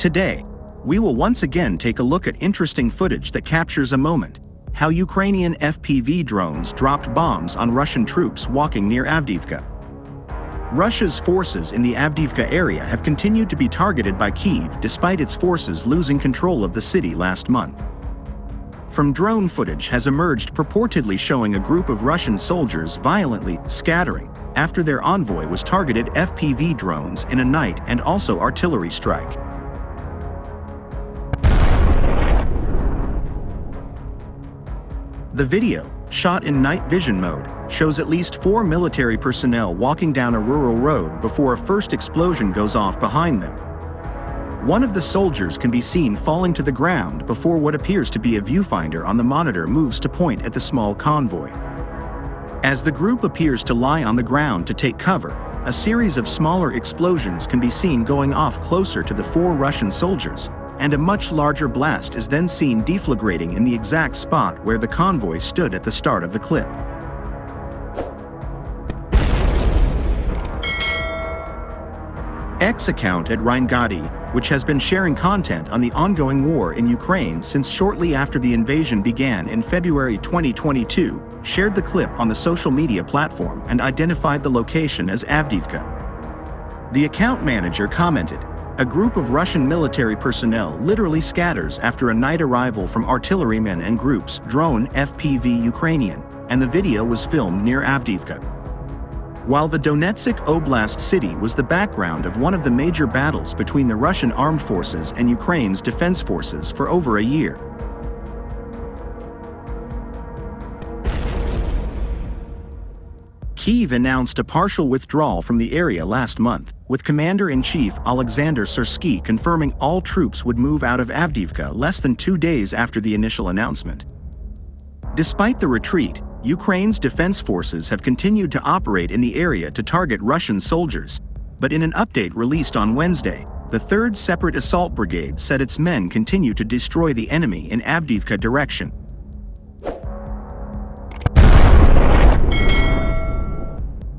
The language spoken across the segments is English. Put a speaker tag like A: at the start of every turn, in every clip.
A: Today, we will once again take a look at interesting footage that captures a moment: how Ukrainian FPV drones dropped bombs on Russian troops walking near Avdiivka. Russia's forces in the Avdiivka area have continued to be targeted by Kyiv despite its forces losing control of the city last month. From drone footage has emerged purportedly showing a group of Russian soldiers violently scattering after their envoy was targeted FPV drones in a night and also artillery strike. The video, shot in night vision mode, shows at least 4 military personnel walking down a rural road before a first explosion goes off behind them. One of the soldiers can be seen falling to the ground before what appears to be a viewfinder on the monitor moves to point at the small convoy. As the group appears to lie on the ground to take cover, a series of smaller explosions can be seen going off closer to the 4 Russian soldiers, and a much larger blast is then seen deflagrating in the exact spot where the convoy stood at the start of the clip. X account at Rheingadi, which has been sharing content on the ongoing war in Ukraine since shortly after the invasion began in February 2022, shared the clip on the social media platform and identified the location as Avdiivka. The account manager commented, "A group of Russian military personnel literally scatters after a night arrival from artillerymen and groups drone FPV Ukrainian, and the video was filmed near Avdiivka." While the Donetsk Oblast city was the background of one of the major battles between the Russian armed forces and Ukraine's defense forces for over a year. Kyiv announced a partial withdrawal from the area last month, with Commander-in-Chief Alexander Syrsky confirming all troops would move out of Avdiivka less than 2 days after the initial announcement. Despite the retreat, Ukraine's defense forces have continued to operate in the area to target Russian soldiers, but in an update released on Wednesday, the 3rd Separate Assault Brigade said its men continue to destroy the enemy in Avdiivka direction.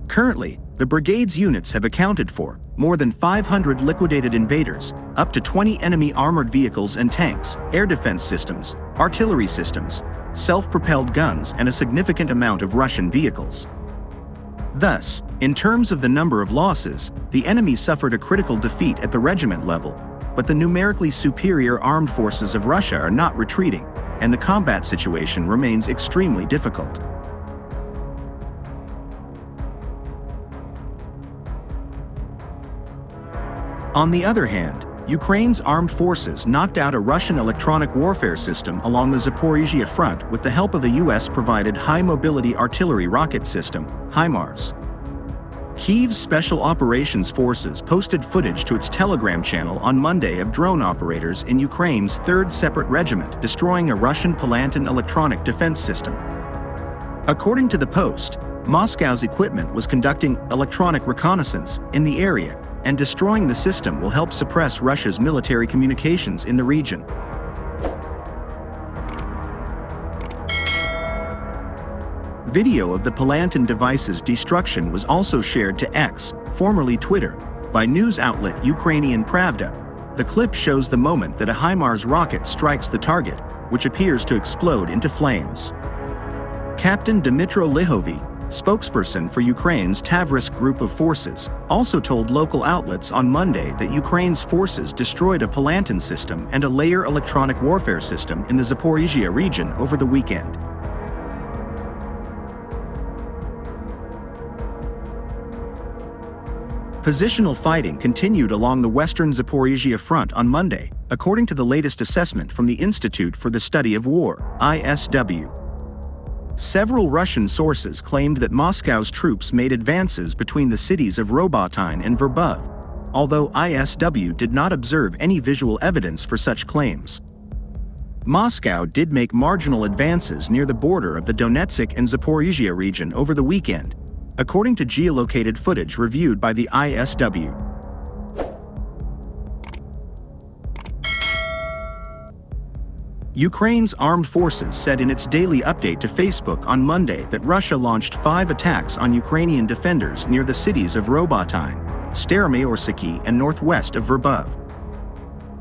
A: Currently, the brigade's units have accounted for more than 500 liquidated invaders, up to 20 enemy armored vehicles and tanks, air defense systems, artillery systems, self-propelled guns, and a significant amount of Russian vehicles. Thus, in terms of the number of losses, the enemy suffered a critical defeat at the regiment level, but the numerically superior armed forces of Russia are not retreating, and the combat situation remains extremely difficult. On the other hand, Ukraine's armed forces knocked out a Russian electronic warfare system along the Zaporizhzhia front with the help of a US-provided high-mobility artillery rocket system, HIMARS. Kyiv's Special Operations Forces posted footage to its Telegram channel on Monday of drone operators in Ukraine's 3rd Separate Regiment destroying a Russian Palantin electronic defense system. According to the post, Moscow's equipment was conducting electronic reconnaissance in the area, and destroying the system will help suppress Russia's military communications in the region. Video of the Palantin device's destruction was also shared to X, formerly Twitter, by news outlet Ukrainian Pravda. The clip shows the moment that a HIMARS rocket strikes the target, which appears to explode into flames. Captain Dmytro Lihovy, spokesperson for Ukraine's Tavrisk group of forces, also told local outlets on Monday that Ukraine's forces destroyed a Palantin system and a layer electronic warfare system in the Zaporizhzhia region over the weekend. Positional fighting continued along the western Zaporizhzhia front on Monday, according to the latest assessment from the Institute for the Study of War, ISW. Several Russian sources claimed that Moscow's troops made advances between the cities of Robotyne and Verbov, although ISW did not observe any visual evidence for such claims. Moscow did make marginal advances near the border of the Donetsk and Zaporizhzhia region over the weekend, according to geolocated footage reviewed by the ISW. Ukraine's armed forces said in its daily update to Facebook on Monday that Russia launched 5 attacks on Ukrainian defenders near the cities of Robotyne, Staromayorski, and northwest of Verbov.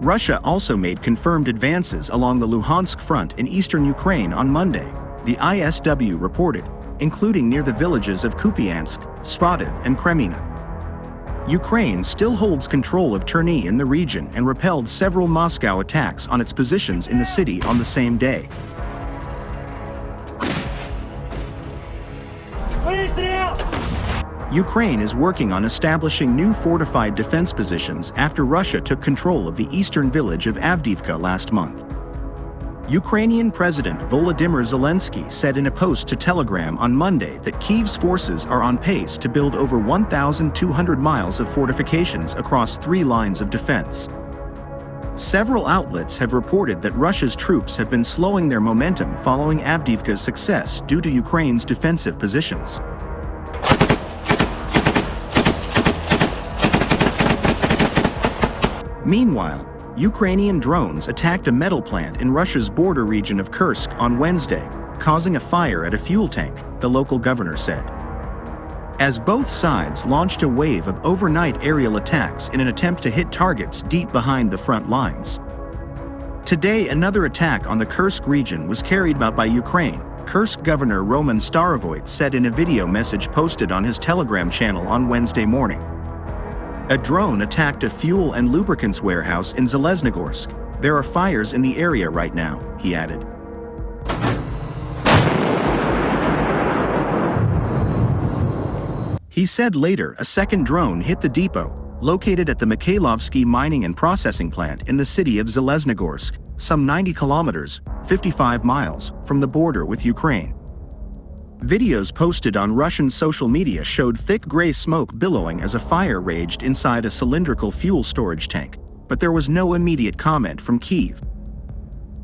A: Russia also made confirmed advances along the Luhansk front in eastern Ukraine on Monday, the ISW reported, including near the villages of Kupiansk, Svativ, and Kremina. Ukraine still holds control of Cherny in the region and repelled several Moscow attacks on its positions in the city on the same day. Ukraine is working on establishing new fortified defense positions after Russia took control of the eastern village of Avdiivka last month. Ukrainian President Volodymyr Zelensky said in a post to Telegram on Monday that Kyiv's forces are on pace to build over 1,200 miles of fortifications across 3 lines of defense. Several outlets have reported that Russia's troops have been slowing their momentum following Avdiivka's success due to Ukraine's defensive positions. Meanwhile, Ukrainian drones attacked a metal plant in Russia's border region of Kursk on Wednesday, causing a fire at a fuel tank, the local governor said. As both sides launched a wave of overnight aerial attacks in an attempt to hit targets deep behind the front lines. Today, another attack on the Kursk region was carried out by Ukraine, Kursk Governor Roman Starovoyt said in a video message posted on his Telegram channel on Wednesday morning. A drone attacked a fuel and lubricants warehouse in Zeleznogorsk. There are fires in the area right now, he added. He said later a second drone hit the depot, located at the Mikhailovsky mining and processing plant in the city of Zeleznogorsk, some 90 kilometers, 55 miles, from the border with Ukraine. Videos posted on Russian social media showed thick gray smoke billowing as a fire raged inside a cylindrical fuel storage tank, but there was no immediate comment from Kyiv.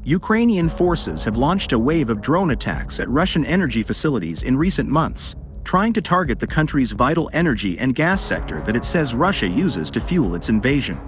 A: Ukrainian forces have launched a wave of drone attacks at Russian energy facilities in recent months, trying to target the country's vital energy and gas sector that it says Russia uses to fuel its invasion.